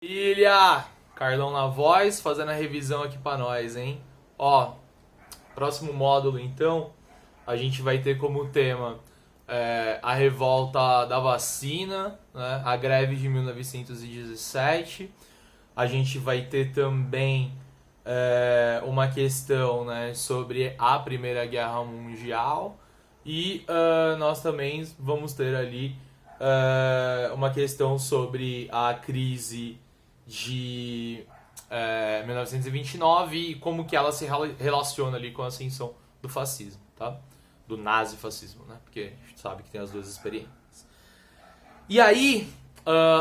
Ilha, Carlão na voz, fazendo a revisão aqui pra nós, hein? Ó, próximo módulo então, a gente vai ter como tema a revolta da vacina, né? A greve de 1917. A gente vai ter também uma questão, né, sobre a Primeira Guerra Mundial. E nós também vamos ter ali uma questão sobre a crise de 1929 e como que ela se relaciona ali com a ascensão do fascismo, tá? Do nazifascismo, né? Porque a gente sabe que tem as duas experiências. E aí,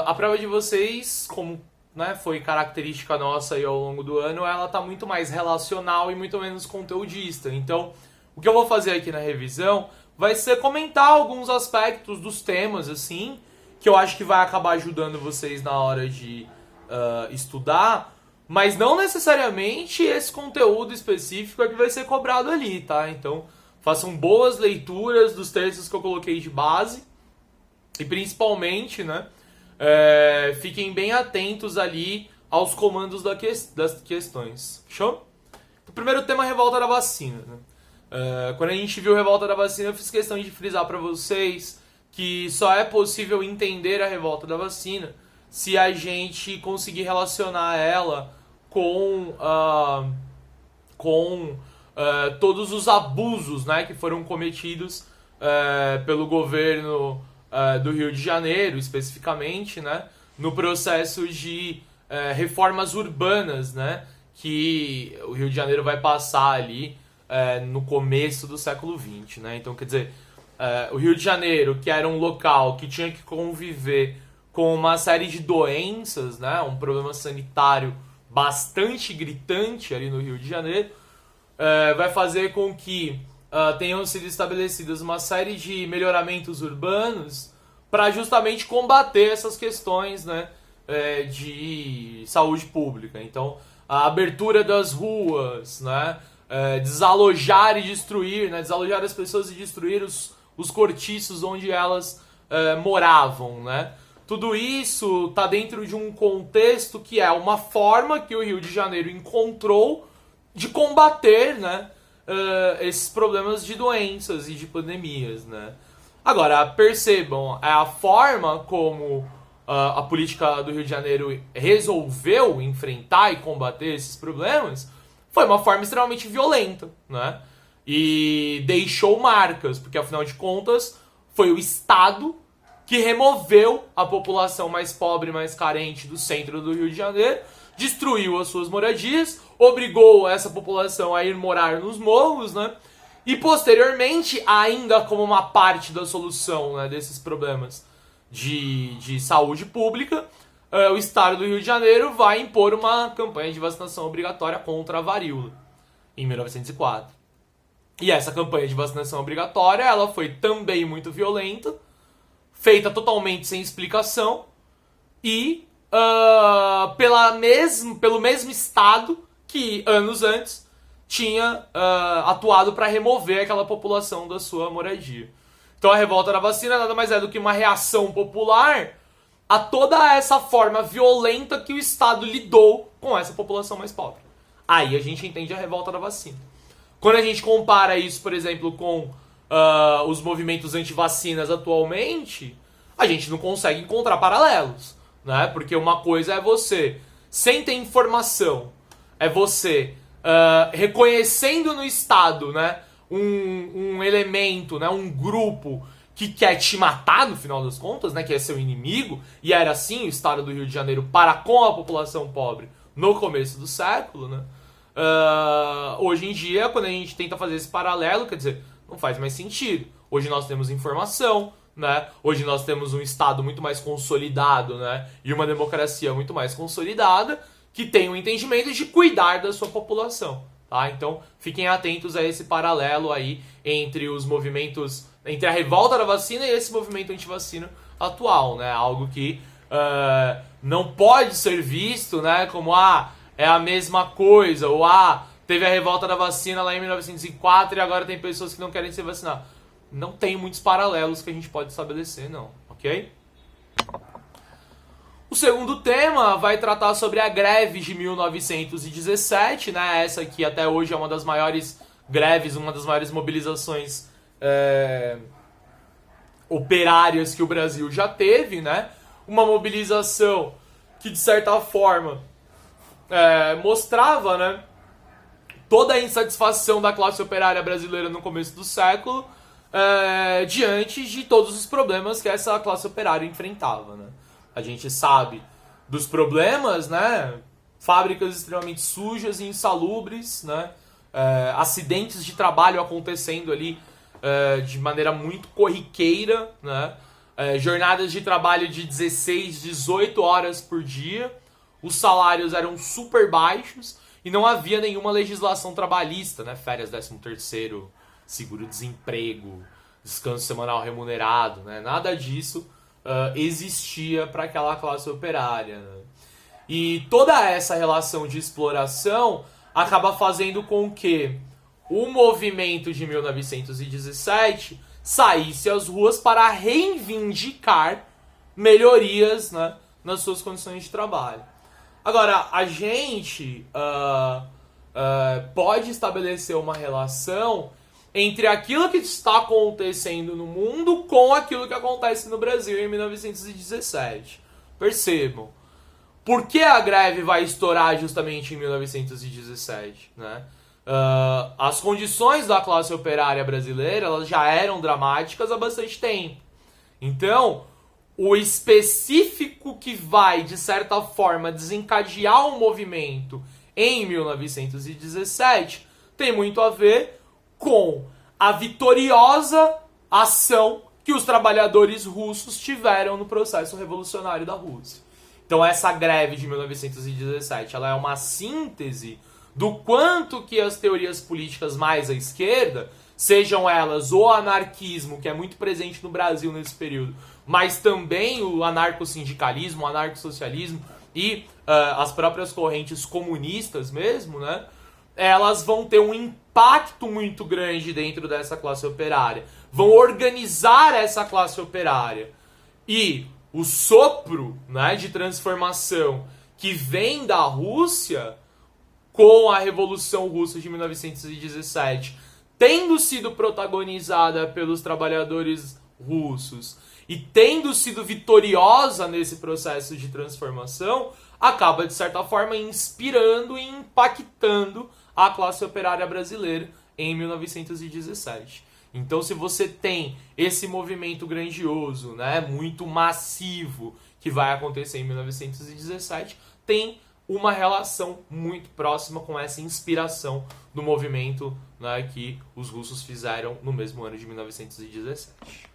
a prova de vocês, como, né, foi característica nossa aí ao longo do ano, ela tá muito mais relacional e muito menos conteudista. Então, o que eu vou fazer aqui na revisão vai ser comentar alguns aspectos dos temas, assim, que eu acho que vai acabar ajudando vocês na hora de estudar, mas não necessariamente esse conteúdo específico é que vai ser cobrado ali, tá? Então, façam boas leituras dos textos que eu coloquei de base e principalmente, né, fiquem bem atentos ali aos comandos das questões. Show? O primeiro tema é a revolta da vacina, né? Quando a gente viu a revolta da vacina, eu fiz questão de frisar para vocês que só é possível entender a revolta da vacina se a gente conseguir relacionar ela com todos os abusos, né, que foram cometidos pelo governo do Rio de Janeiro, especificamente, né, no processo de reformas urbanas, né, que o Rio de Janeiro vai passar ali no começo do século XX, né? Então, quer dizer, o Rio de Janeiro, que era um local que tinha que conviver com uma série de doenças, né? Um problema sanitário bastante gritante ali no Rio de Janeiro, vai fazer com que tenham sido estabelecidas uma série de melhoramentos urbanos para justamente combater essas questões, né, de saúde pública. Então, a abertura das ruas, né, desalojar e destruir, né, desalojar as pessoas e destruir os cortiços onde elas moravam, né? Tudo isso está dentro de um contexto que é uma forma que o Rio de Janeiro encontrou de combater, né, esses problemas de doenças e de pandemias, né? Agora, percebam, a forma como a política do Rio de Janeiro resolveu enfrentar e combater esses problemas foi uma forma extremamente violenta, né? E deixou marcas, porque afinal de contas foi o Estado que removeu a população mais pobre, mais carente do centro do Rio de Janeiro, destruiu as suas moradias, obrigou essa população a ir morar nos morros, né? E posteriormente, ainda como uma parte da solução, né, desses problemas de saúde pública, o Estado do Rio de Janeiro vai impor uma campanha de vacinação obrigatória contra a varíola, em 1904. E essa campanha de vacinação obrigatória, ela foi também muito violenta, feita totalmente sem explicação, e pelo mesmo Estado que, anos antes, tinha atuado para remover aquela população da sua moradia. Então a revolta da vacina nada mais é do que uma reação popular a toda essa forma violenta que o Estado lidou com essa população mais pobre. Aí a gente entende a revolta da vacina. Quando a gente compara isso, por exemplo, com os movimentos anti-vacinas atualmente, a gente não consegue encontrar paralelos, né? Porque uma coisa é você, sem ter informação, é você reconhecendo no Estado, né, um elemento, né, um grupo que quer te matar no final das contas, né, que é seu inimigo, e era assim o Estado do Rio de Janeiro para com a população pobre no começo do século, né? Hoje em dia, quando a gente tenta fazer esse paralelo, quer dizer, não faz mais sentido. Hoje nós temos informação, né? Hoje nós temos um Estado muito mais consolidado, né, e uma democracia muito mais consolidada, que tem o entendimento de cuidar da sua população, tá? Então, fiquem atentos a esse paralelo aí entre os movimentos, entre a revolta da vacina e esse movimento antivacina atual, né? Algo que não pode ser visto, né, como é a mesma coisa, ou teve a revolta da vacina lá em 1904 e agora tem pessoas que não querem se vacinar. Não tem muitos paralelos que a gente pode estabelecer, não, ok? O segundo tema vai tratar sobre a greve de 1917, né? Essa que até hoje é uma das maiores greves, uma das maiores mobilizações operárias que o Brasil já teve, né? Uma mobilização que, de certa forma, mostrava, né, toda a insatisfação da classe operária brasileira no começo do século diante de todos os problemas que essa classe operária enfrentava, né? A gente sabe dos problemas, né? Fábricas extremamente sujas e insalubres, né? Acidentes de trabalho acontecendo ali de maneira muito corriqueira, né? Jornadas de trabalho de 16, 18 horas por dia, os salários eram super baixos e não havia nenhuma legislação trabalhista, né? Férias 13º, seguro-desemprego, descanso semanal remunerado, né? Nada disso existia para aquela classe operária, né? E toda essa relação de exploração acaba fazendo com que o movimento de 1917 saísse às ruas para reivindicar melhorias, né, nas suas condições de trabalho. Agora, a gente pode estabelecer uma relação entre aquilo que está acontecendo no mundo com aquilo que acontece no Brasil em 1917. Percebam. Por que a greve vai estourar justamente em 1917, né? As condições da classe operária brasileira elas já eram dramáticas há bastante tempo. Então, o específico que vai, de certa forma, desencadear um movimento em 1917 tem muito a ver com a vitoriosa ação que os trabalhadores russos tiveram no processo revolucionário da Rússia. Então essa greve de 1917 ela é uma síntese do quanto que as teorias políticas mais à esquerda, sejam elas o anarquismo, que é muito presente no Brasil nesse período, mas também o anarcossindicalismo, o anarcossocialismo e as próprias correntes comunistas mesmo, né? Elas vão ter um impacto muito grande dentro dessa classe operária. Vão organizar essa classe operária. E o sopro, né, de transformação que vem da Rússia, com a Revolução Russa de 1917, tendo sido protagonizada pelos trabalhadores russos e tendo sido vitoriosa nesse processo de transformação, acaba, de certa forma, inspirando e impactando a classe operária brasileira em 1917. Então, se você tem esse movimento grandioso, né, muito massivo, que vai acontecer em 1917, tem uma relação muito próxima com essa inspiração do movimento, né, que os russos fizeram no mesmo ano de 1917.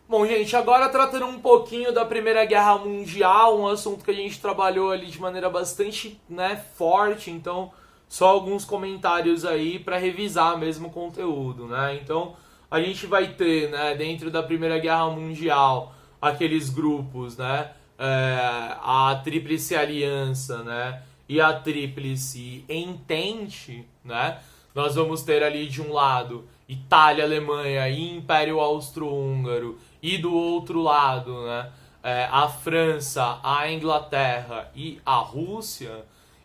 Bom, gente, agora tratando um pouquinho da Primeira Guerra Mundial, um assunto que a gente trabalhou ali de maneira bastante, né, forte, então só alguns comentários aí para revisar mesmo o conteúdo, né? Então, a gente vai ter, né, dentro da Primeira Guerra Mundial, aqueles grupos, né, a Tríplice Aliança, né, e a Tríplice Entente, né? Nós vamos ter ali de um lado Itália, Alemanha e Império Austro-Húngaro, e do outro lado, né, a França, a Inglaterra e a Rússia.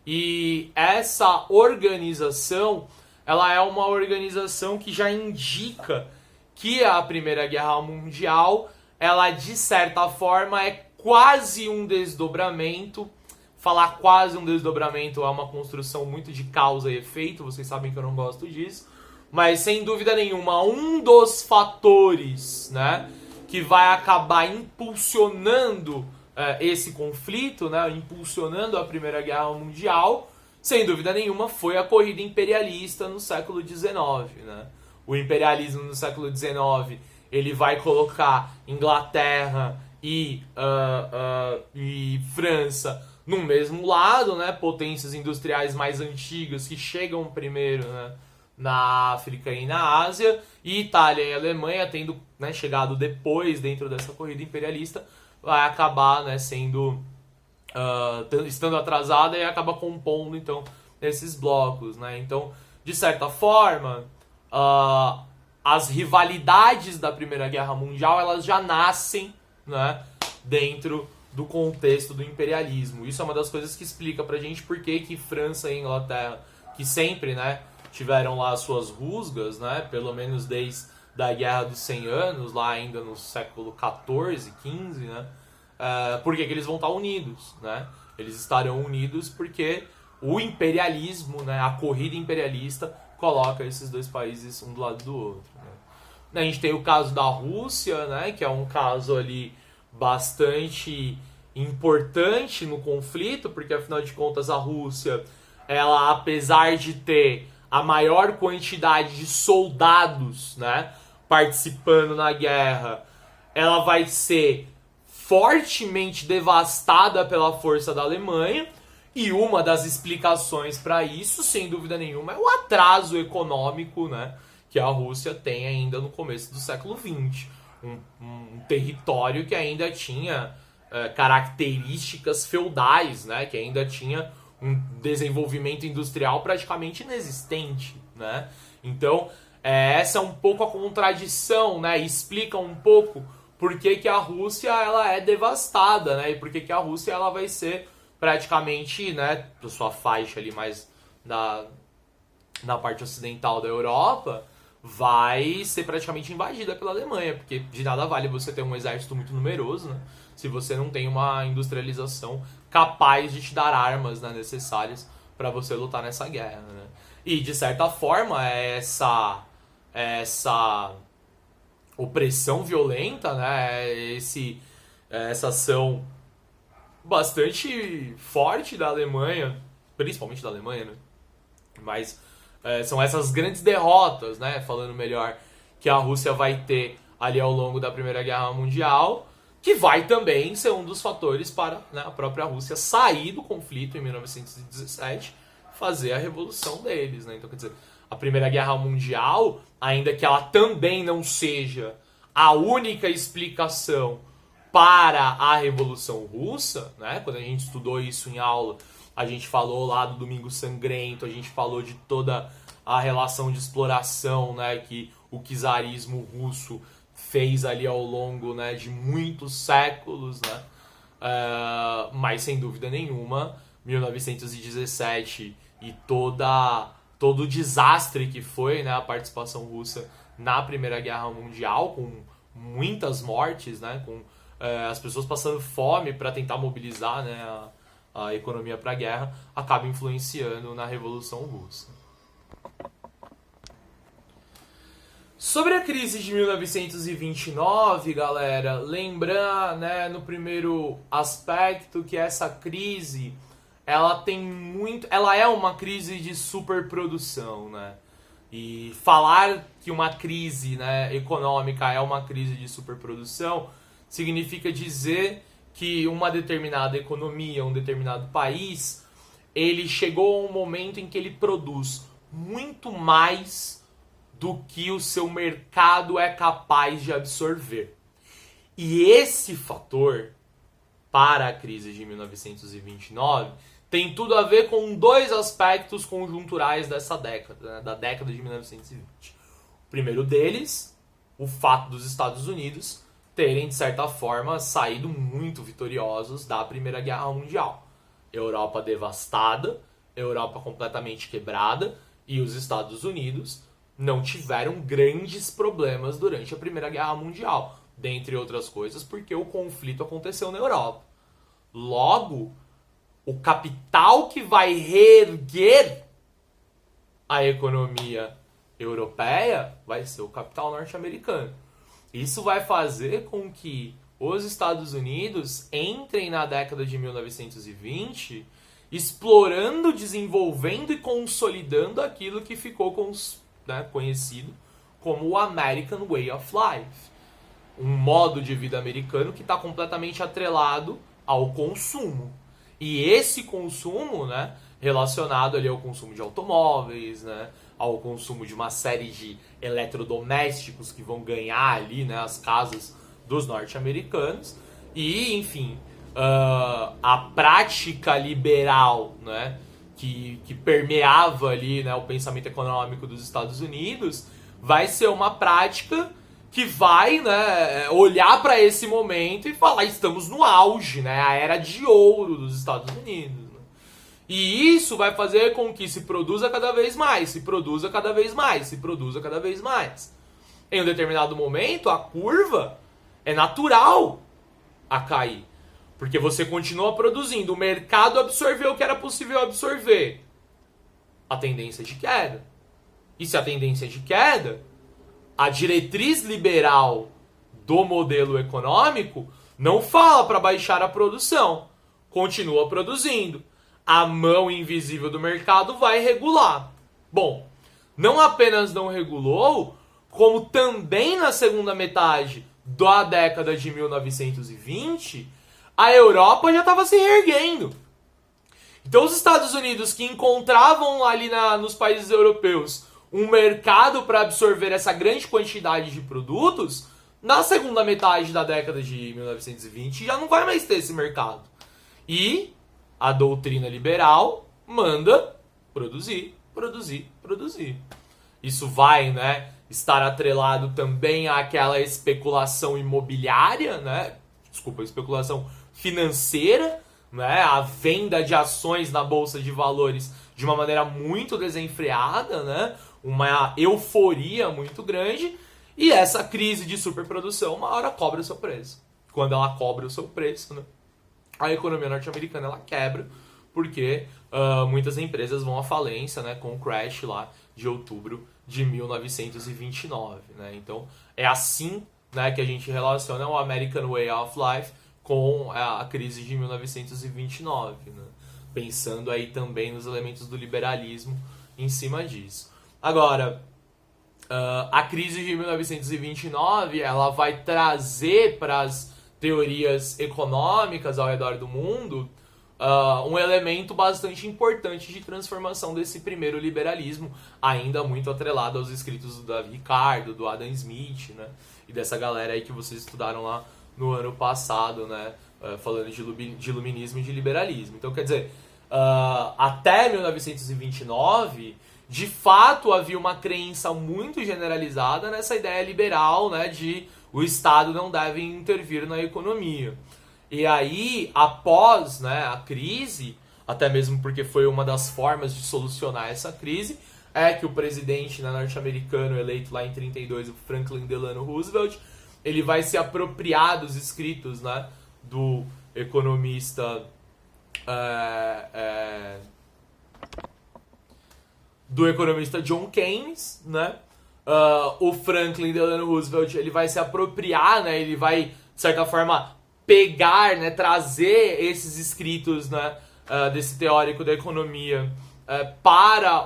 E essa organização, ela é uma organização que já indica que a Primeira Guerra Mundial, ela de certa forma é quase um desdobramento. Falar quase um desdobramento é uma construção muito de causa e efeito, vocês sabem que eu não gosto disso. Mas sem dúvida nenhuma, um dos fatores, né, que vai acabar impulsionando esse conflito, né, impulsionando a Primeira Guerra Mundial, sem dúvida nenhuma, foi a corrida imperialista no século XIX. Né? O imperialismo no século XIX, ele vai colocar Inglaterra e França no mesmo lado, né, potências industriais mais antigas que chegam primeiro, né, na África e na Ásia, e Itália e Alemanha, tendo, né, chegado depois dentro dessa corrida imperialista, vai acabar, né, sendo estando atrasada e acaba compondo então esses blocos, né? Então, de certa forma, as rivalidades da Primeira Guerra Mundial elas já nascem, né, dentro do contexto do imperialismo. Isso é uma das coisas que explica pra gente por que França e Inglaterra, que sempre, né, tiveram lá as suas rusgas, né, pelo menos desde a Guerra dos 100 Anos, lá ainda no século XIV, XV, né, por que eles vão estar unidos, né? Eles estarão unidos porque o imperialismo, né, a corrida imperialista, coloca esses dois países um do lado do outro. Né? A gente tem o caso da Rússia, né, que é um caso ali bastante importante no conflito, porque afinal de contas a Rússia, ela, apesar de ter a maior quantidade de soldados, né, participando na guerra, ela vai ser fortemente devastada pela força da Alemanha, e uma das explicações para isso, sem dúvida nenhuma, é o atraso econômico, né, que a Rússia tem ainda no começo do século XX. Um território que ainda tinha características feudais, né, que ainda tinha um desenvolvimento industrial praticamente inexistente, né? Então, essa é um pouco a contradição, né? Explica um pouco por que a Rússia ela é devastada, né? E por que a Rússia ela vai ser praticamente, né, da sua faixa ali mais na parte ocidental da Europa, vai ser praticamente invadida pela Alemanha, porque de nada vale você ter um exército muito numeroso, né, se você não tem uma industrialização capaz de te dar armas, né, necessárias para você lutar nessa guerra, né? E de certa forma essa opressão violenta, né, essa ação bastante forte da Alemanha, principalmente da Alemanha, né? Mas são essas grandes derrotas, né, falando melhor, que a Rússia vai ter ali ao longo da Primeira Guerra Mundial, que vai também ser um dos fatores para, né, a própria Rússia sair do conflito em 1917, fazer a revolução deles, né? Então, quer dizer, a Primeira Guerra Mundial, ainda que ela também não seja a única explicação para a Revolução Russa, né? Quando a gente estudou isso em aula, a gente falou lá do Domingo Sangrento, a gente falou de toda a relação de exploração, né, que o czarismo russo fez ali ao longo, né, de muitos séculos, né? Mas sem dúvida nenhuma, 1917 e todo o desastre que foi, né, a participação russa na Primeira Guerra Mundial, com muitas mortes, né, com as pessoas passando fome para tentar mobilizar, né, a economia para a guerra, acaba influenciando na Revolução Russa. Sobre a crise de 1929, galera, lembrar, né, no primeiro aspecto que essa crise, ela é uma crise de superprodução, né? E falar que uma crise, né, econômica é uma crise de superprodução significa dizer que uma determinada economia, um determinado país, ele chegou a um momento em que ele produz muito mais do que o seu mercado é capaz de absorver. E esse fator, para a crise de 1929, tem tudo a ver com dois aspectos conjunturais dessa década, né, da década de 1920. O primeiro deles, o fato dos Estados Unidos terem, de certa forma, saído muito vitoriosos da Primeira Guerra Mundial. Europa devastada, Europa completamente quebrada, e os Estados Unidos não tiveram grandes problemas durante a Primeira Guerra Mundial, dentre outras coisas, porque o conflito aconteceu na Europa. Logo, o capital que vai reerguer a economia europeia vai ser o capital norte-americano. Isso vai fazer com que os Estados Unidos entrem na década de 1920 explorando, desenvolvendo e consolidando aquilo que ficou conhecido como o American Way of Life. Um modo de vida americano que está completamente atrelado ao consumo. E esse consumo, né, relacionado ali ao consumo de automóveis, né, ao consumo de uma série de eletrodomésticos que vão ganhar ali, né, as casas dos norte-americanos. E, enfim, a prática liberal, né, que permeava ali, né, o pensamento econômico dos Estados Unidos vai ser uma prática que vai, né, olhar para esse momento e falar, estamos no auge, né, a era de ouro dos Estados Unidos. Né? E isso vai fazer com que se produza cada vez mais, se produza cada vez mais, se produza cada vez mais. Em um determinado momento, a curva é natural a cair. Porque você continua produzindo, o mercado absorveu o que era possível absorver. A tendência é de queda. E se a tendência é de queda, a diretriz liberal do modelo econômico não fala para baixar a produção. Continua produzindo. A mão invisível do mercado vai regular. Bom, não apenas não regulou, como também na segunda metade da década de 1920, a Europa já estava se reerguendo. Então os Estados Unidos, que encontravam ali nos países europeus um mercado para absorver essa grande quantidade de produtos, na segunda metade da década de 1920 já não vai mais ter esse mercado. E a doutrina liberal manda produzir, produzir, produzir. Isso vai, né, estar atrelado também àquela especulação imobiliária, né? Desculpa, especulação financeira, né? A venda de ações na bolsa de valores de uma maneira muito desenfreada, né? Uma euforia muito grande, e essa crise de superprodução uma hora cobra o seu preço. Quando ela cobra o seu preço, né, a economia norte-americana ela quebra, porque muitas empresas vão à falência, né, com o crash lá de outubro de 1929. Né? Então é assim, né, que a gente relaciona o American Way of Life com a crise de 1929, né? Pensando aí também nos elementos do liberalismo em cima disso. Agora, a crise de 1929 ela vai trazer para as teorias econômicas ao redor do mundo um elemento bastante importante de transformação desse primeiro liberalismo, ainda muito atrelado aos escritos do Davi Ricardo, do Adam Smith, né? E dessa galera aí que vocês estudaram lá no ano passado, né? Falando de iluminismo e de liberalismo. Então, quer dizer, até 1929, de fato havia uma crença muito generalizada nessa ideia liberal, né, de o Estado não deve intervir na economia. E aí, após, né, a crise, até mesmo porque foi uma das formas de solucionar essa crise, é que o presidente, né, norte-americano eleito lá em 32, o Franklin Delano Roosevelt, ele vai se apropriar dos escritos, né, do economista John Keynes, né? O Franklin Delano Roosevelt ele vai se apropriar, né? Ele vai, de certa forma, pegar, né? Trazer esses escritos, né? Desse teórico da economia para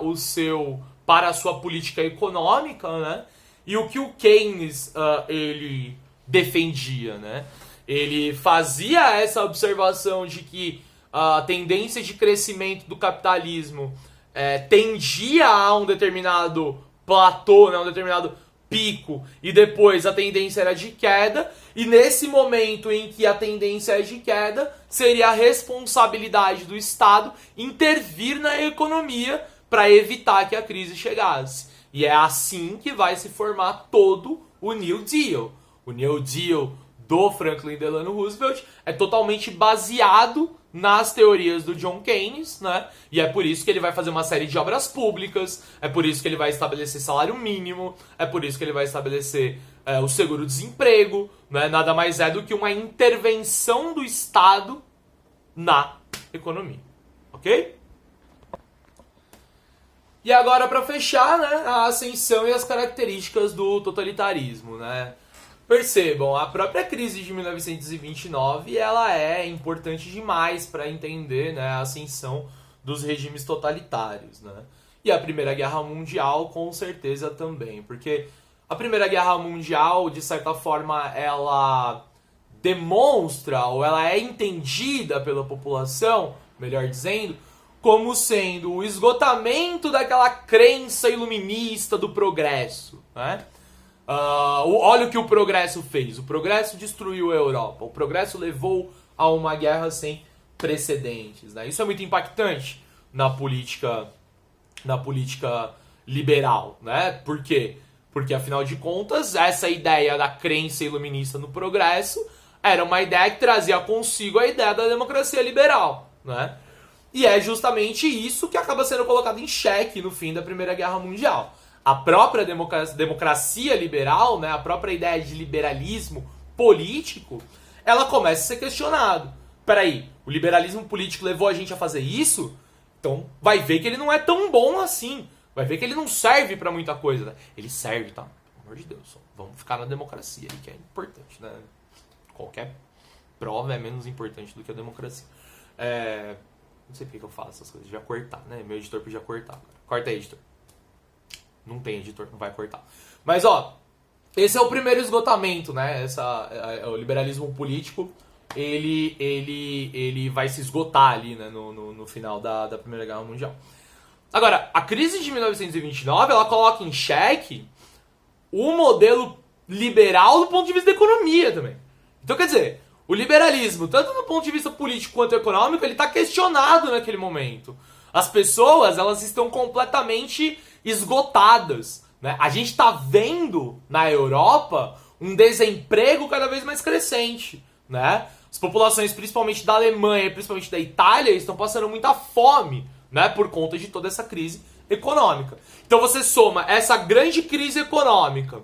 a sua política econômica, né? E o que o Keynes ele defendia, né? Ele fazia essa observação de que a tendência de crescimento do capitalismo tendia a um determinado platô, né, um determinado pico, e depois a tendência era de queda, e nesse momento em que a tendência é de queda, seria a responsabilidade do Estado intervir na economia para evitar que a crise chegasse. E é assim que vai se formar todo o New Deal. O New Deal do Franklin Delano Roosevelt é totalmente baseado nas teorias do John Keynes, né? E é por isso que ele vai fazer uma série de obras públicas, é por isso que ele vai estabelecer salário mínimo, é por isso que ele vai estabelecer o seguro-desemprego, né? Nada mais é do que uma intervenção do Estado na economia, ok? E agora, para fechar, né, a ascensão e as características do totalitarismo, né? Percebam, a própria crise de 1929 ela é importante demais para entender, né, a ascensão dos regimes totalitários, né? E a Primeira Guerra Mundial com certeza também, porque a Primeira Guerra Mundial, de certa forma, ela demonstra, ou ela é entendida pela população, melhor dizendo, como sendo o esgotamento daquela crença iluminista do progresso, né? Olha o que o progresso fez. O progresso destruiu a Europa. O progresso levou a uma guerra sem precedentes, né? Isso é muito impactante na política liberal, né? Porque Porque, afinal de contas, essa ideia da crença iluminista no progresso era uma ideia que trazia consigo a ideia da democracia liberal, né? E é justamente isso que acaba sendo colocado em xeque no fim da Primeira Guerra Mundial. A própria democracia liberal, né, a própria ideia de liberalismo político, ela começa a ser questionada. Peraí, o liberalismo político levou a gente a fazer isso? Então vai ver que ele não é tão bom assim. Vai ver que ele não serve pra muita coisa. Né? Ele serve, tá? Pelo amor de Deus. Vamos ficar na democracia aí, que é importante, né? Qualquer prova é menos importante do que a democracia. Não sei por que eu falo essas coisas. Já cortar, né? Meu editor podia cortar. Corta aí, editor. Não tem editor, não vai cortar. Mas, ó, esse é o primeiro esgotamento, né? O liberalismo político, ele vai se esgotar ali, né? No final da Primeira Guerra Mundial. Agora, a crise de 1929, ela coloca em xeque o modelo liberal do ponto de vista da economia também. Então, quer dizer, o liberalismo, tanto do ponto de vista político quanto econômico, ele está questionado naquele momento. As pessoas, elas estão completamente esgotadas. Né? A gente está vendo na Europa um desemprego cada vez mais crescente. Né? As populações, principalmente da Alemanha, principalmente da Itália, estão passando muita fome, né? Por conta de toda essa crise econômica. Então você soma essa grande crise econômica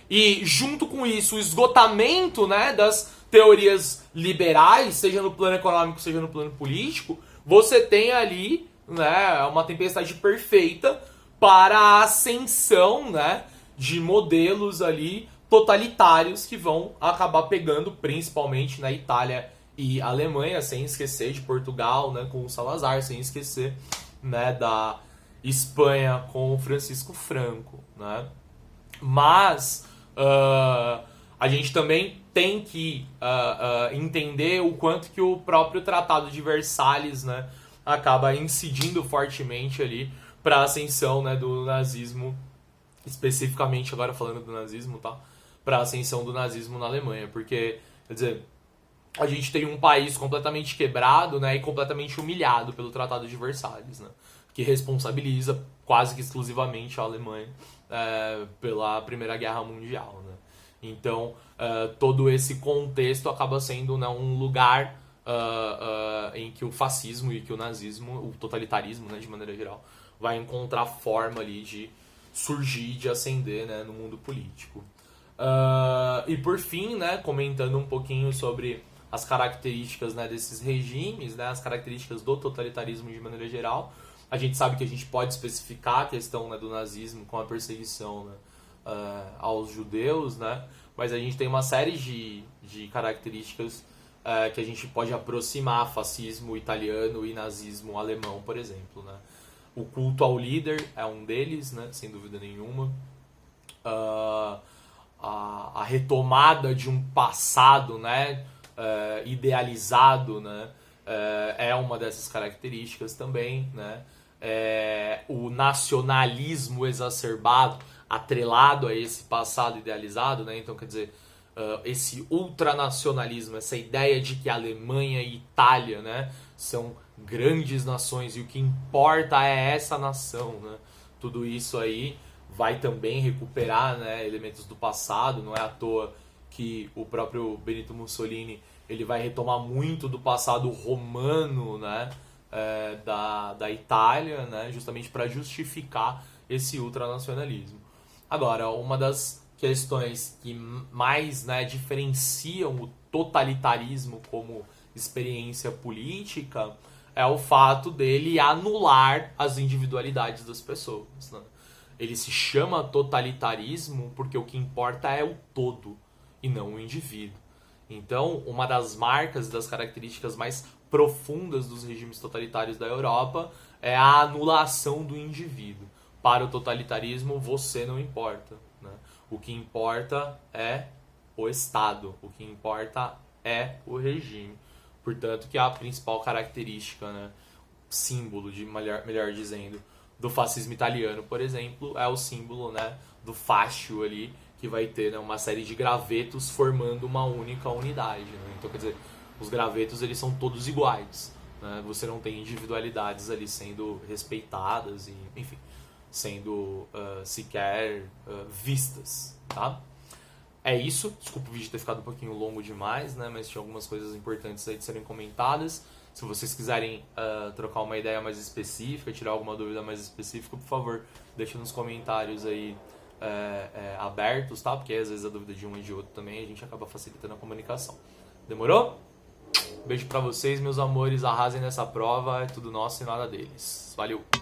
e, junto com isso, o esgotamento, né, das teorias liberais, seja no plano econômico, seja no plano político, você tem ali, né, uma tempestade perfeita para a ascensão, né, de modelos ali totalitários que vão acabar pegando principalmente na Itália e Alemanha, sem esquecer de Portugal, né, com o Salazar, sem esquecer, né, da Espanha com o Francisco Franco, né? Mas a gente também tem que entender o quanto que o próprio Tratado de Versalhes, né, acaba incidindo fortemente ali para a ascensão, né, do nazismo, especificamente agora falando do nazismo, tá? Para a ascensão do nazismo na Alemanha, porque, quer dizer, a gente tem um país completamente quebrado, né, e completamente humilhado pelo Tratado de Versalhes, né, que responsabiliza quase que exclusivamente a Alemanha pela Primeira Guerra Mundial. Né. Então, todo esse contexto acaba sendo, né, um lugar em que o fascismo e que o nazismo, o totalitarismo, né, de maneira geral, vai encontrar forma ali de surgir, de ascender, né, no mundo político. E por fim, né, comentando um pouquinho sobre as características, né, desses regimes, né, as características do totalitarismo de maneira geral, a gente sabe que a gente pode especificar a questão, né, do nazismo com a perseguição, né, aos judeus, né, mas a gente tem uma série de características que a gente pode aproximar fascismo italiano e nazismo alemão, por exemplo. Né. O culto ao líder é um deles, né, sem dúvida nenhuma. A retomada de um passado, né, idealizado, né, é uma dessas características também, né. O nacionalismo exacerbado, atrelado a esse passado idealizado, né, então quer dizer, esse ultranacionalismo, essa ideia de que a Alemanha e Itália, né, são grandes nações e o que importa é essa nação, né, tudo isso aí vai também recuperar, né, elementos do passado. Não é à toa que o próprio Benito Mussolini ele vai retomar muito do passado romano, né, da Itália, né, justamente para justificar esse ultranacionalismo. Agora, uma das questões que mais, né, diferenciam o totalitarismo como experiência política é o fato dele anular as individualidades das pessoas. Né? Ele se chama totalitarismo porque o que importa é o todo e não o indivíduo. Então, uma das marcas, das características mais profundas dos regimes totalitários da Europa é a anulação do indivíduo. Para o totalitarismo, você não importa. Né? O que importa é o Estado. O que importa é o regime. Portanto, que a principal característica, né, símbolo, melhor dizendo, do fascismo italiano, por exemplo, é o símbolo, né, do fascio ali, que vai ter, né, uma série de gravetos formando uma única unidade. Né? Então, quer dizer, os gravetos eles são todos iguais. Né? Você não tem individualidades ali sendo respeitadas, e, enfim. sendo sequer vistas, tá? É isso, desculpa o vídeo ter ficado um pouquinho longo demais, né? Mas tinha algumas coisas importantes aí de serem comentadas. Se vocês quiserem trocar uma ideia mais específica, tirar alguma dúvida mais específica, por favor, deixa nos comentários aí abertos, tá? Porque às vezes a dúvida de um e de outro também a gente acaba facilitando a comunicação. Demorou? Beijo pra vocês, meus amores. Arrasem nessa prova. É tudo nosso e nada deles. Valeu!